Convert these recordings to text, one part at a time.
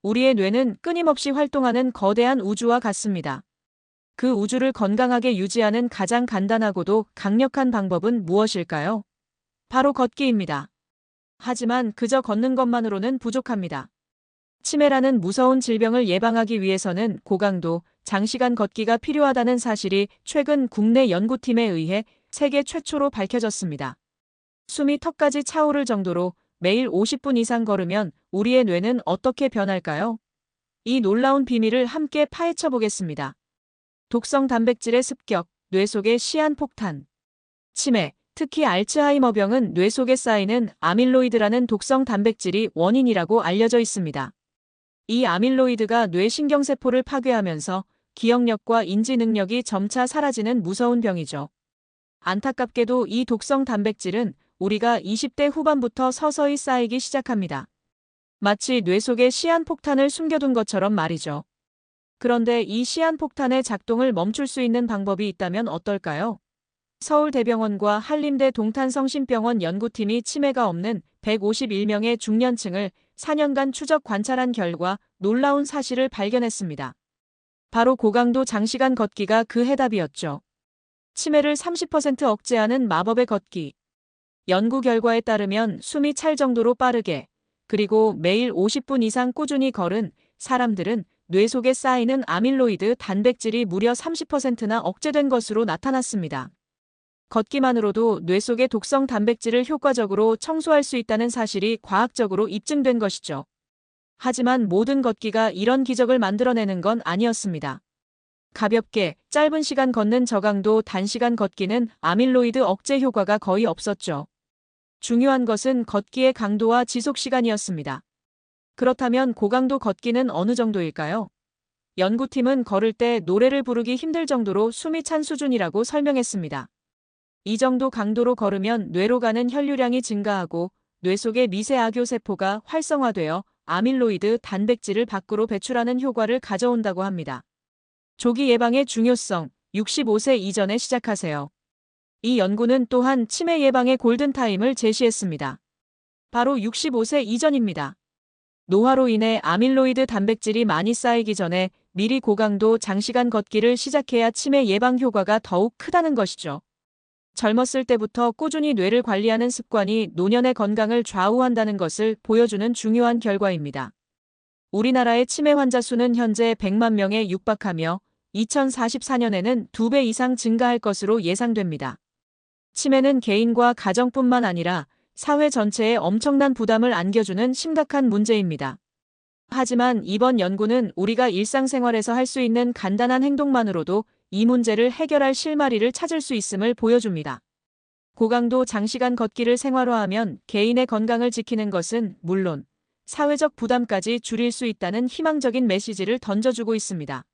우리의 뇌는 끊임없이 활동하는 거대한 우주와 같습니다. 그 우주를 건강하게 유지하는 가장 간단하고도 강력한 방법은 무엇일까요? 바로 걷기입니다. 하지만 그저 걷는 것만으로는 부족합니다. 치매라는 무서운 질병을 예방하기 위해서는 고강도, 장시간 걷기가 필요하다는 사실이 최근 국내 연구팀에 의해 세계 최초로 밝혀졌습니다. 숨이 턱까지 차오를 정도로 매일 50분 이상 걸으면 우리의 뇌는 어떻게 변할까요? 이 놀라운 비밀을 함께 파헤쳐 보겠습니다. 독성 단백질의 습격, 뇌 속의 시한폭탄. 치매, 특히 알츠하이머병은 뇌 속에 쌓이는 아밀로이드라는 독성 단백질이 원인이라고 알려져 있습니다. 이 아밀로이드가 뇌 신경세포를 파괴하면서 기억력과 인지 능력이 점차 사라지는 무서운 병이죠. 안타깝게도 이 독성 단백질은 우리가 20대 후반부터 서서히 쌓이기 시작합니다. 마치 뇌 속에 시한폭탄을 숨겨둔 것처럼 말이죠. 그런데 이 시한폭탄의 작동을 멈출 수 있는 방법이 있다면 어떨까요? 서울대병원과 한림대 동탄성심병원 연구팀이 치매가 없는 151명의 중년층을 4년간 추적 관찰한 결과 놀라운 사실을 발견했습니다. 바로 고강도 장시간 걷기가 그 해답이었죠. 치매를 30% 억제하는 마법의 걷기. 연구 결과에 따르면 숨이 찰 정도로 빠르게, 그리고 매일 50분 이상 꾸준히 걸은 사람들은 뇌 속에 쌓이는 아밀로이드 단백질이 무려 30%나 억제된 것으로 나타났습니다. 걷기만으로도 뇌 속의 독성 단백질을 효과적으로 청소할 수 있다는 사실이 과학적으로 입증된 것이죠. 하지만 모든 걷기가 이런 기적을 만들어내는 건 아니었습니다. 가볍게, 짧은 시간 걷는 저강도 단시간 걷기는 아밀로이드 억제 효과가 거의 없었죠. 중요한 것은 걷기의 강도와 지속 시간이었습니다. 그렇다면 고강도 걷기는 어느 정도일까요? 연구팀은 걸을 때 노래를 부르기 힘들 정도로 숨이 찬 수준이라고 설명했습니다. 이 정도 강도로 걸으면 뇌로 가는 혈류량이 증가하고 뇌 속의 미세 악효세포가 활성화되어 아밀로이드 단백질을 밖으로 배출하는 효과를 가져온다고 합니다. 조기 예방의 중요성, 65세 이전에 시작하세요. 이 연구는 또한 치매 예방의 골든타임을 제시했습니다. 바로 65세 이전입니다. 노화로 인해 아밀로이드 단백질이 많이 쌓이기 전에 미리 고강도 장시간 걷기를 시작해야 치매 예방 효과가 더욱 크다는 것이죠. 젊었을 때부터 꾸준히 뇌를 관리하는 습관이 노년의 건강을 좌우한다는 것을 보여주는 중요한 결과입니다. 우리나라의 치매 환자 수는 현재 100만 명에 육박하며 2044년에는 2배 이상 증가할 것으로 예상됩니다. 치매는 개인과 가정뿐만 아니라 사회 전체에 엄청난 부담을 안겨주는 심각한 문제입니다. 하지만 이번 연구는 우리가 일상생활에서 할 수 있는 간단한 행동만으로도 이 문제를 해결할 실마리를 찾을 수 있음을 보여줍니다. 고강도 장시간 걷기를 생활화하면 개인의 건강을 지키는 것은 물론 사회적 부담까지 줄일 수 있다는 희망적인 메시지를 던져주고 있습니다.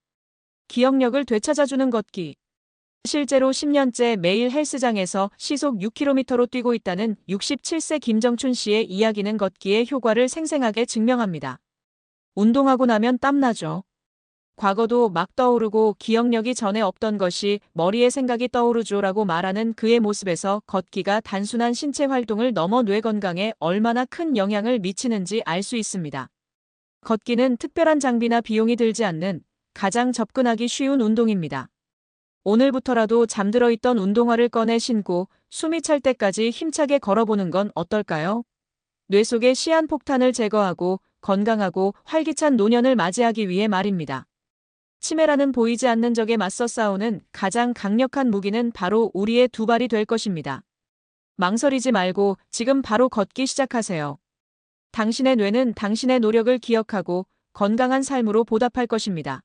기억력을 되찾아주는 걷기. 실제로 10년째 매일 헬스장에서 시속 6km로 뛰고 있다는 67세 김정춘 씨의 이야기는 걷기의 효과를 생생하게 증명합니다. 운동하고 나면 땀나죠. 과거도 막 떠오르고 기억력이 전에 없던 것이 머리에 생각이 떠오르죠라고 말하는 그의 모습에서 걷기가 단순한 신체 활동을 넘어 뇌 건강에 얼마나 큰 영향을 미치는지 알 수 있습니다. 걷기는 특별한 장비나 비용이 들지 않는 가장 접근하기 쉬운 운동입니다. 오늘부터라도 잠들어 있던 운동화를 꺼내 신고 숨이 찰 때까지 힘차게 걸어보는 건 어떨까요? 뇌 속의 시한폭탄을 제거하고 건강하고 활기찬 노년을 맞이하기 위해 말입니다. 치매라는 보이지 않는 적에 맞서 싸우는 가장 강력한 무기는 바로 우리의 두 발이 될 것입니다. 망설이지 말고 지금 바로 걷기 시작하세요. 당신의 뇌는 당신의 노력을 기억하고 건강한 삶으로 보답할 것입니다.